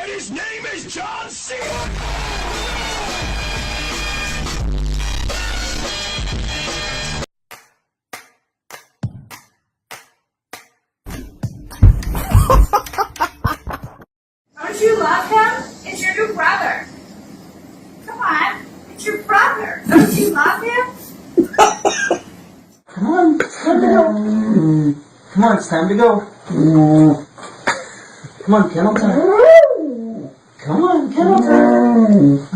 And his name is John C. Don't you love him? It's your new brother. Come on, it's your brother. Don't you love him? Come on, it's time to go. Come on, it's time to go. Come on, kennel time. Come on, kennel time.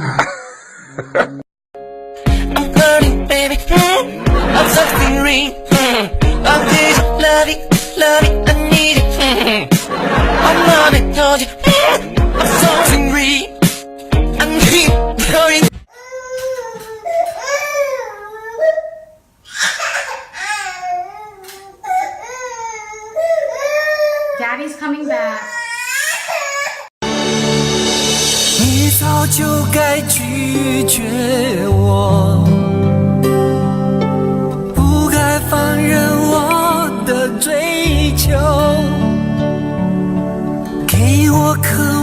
I'm burning, baby. I'm something real. I need you, love it, I need it. I'm on it, told you. I'm something real. I need going. Daddy's coming back. 你早就该拒绝我，不该放任我的追求，给我渴。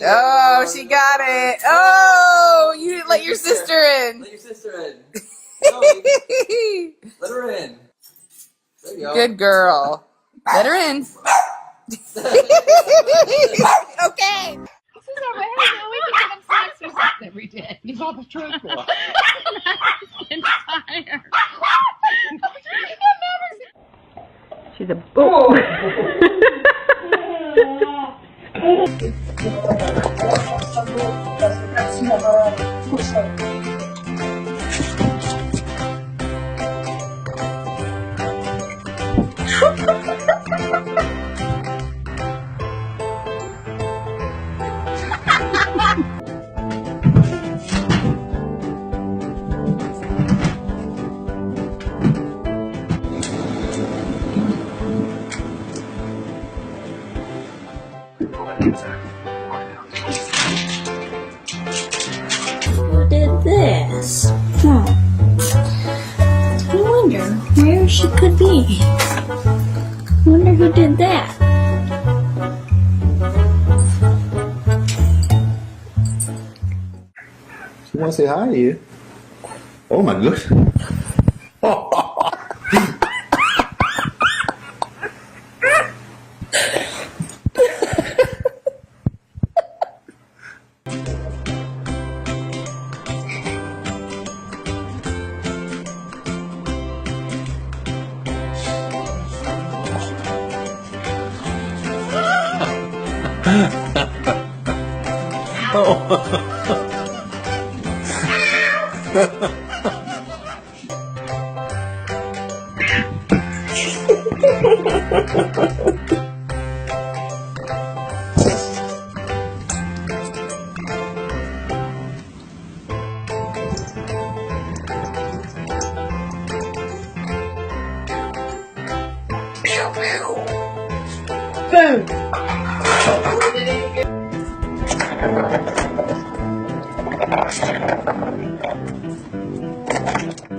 Oh, she got it. Oh, you didn't let your sister in. Let your sister in. No, let her in. There you go. Good girl. Let her in. Okay. This is our way. Now we can give him snacks or something every day. He's all the truth. She's a boo. Who did this? I wonder where she could be. Wonder who did that. She want to say hi to you. Oh my goodness.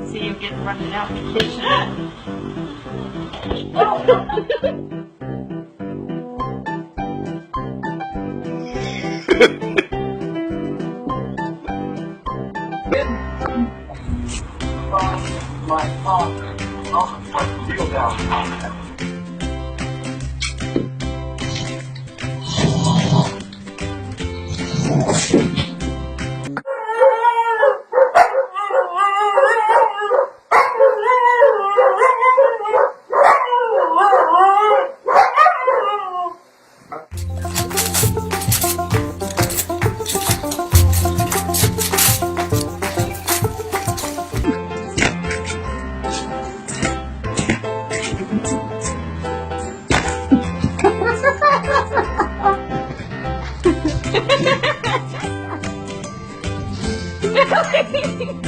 See you getting running out in the kitchen. My father also tried to deal down. Grin.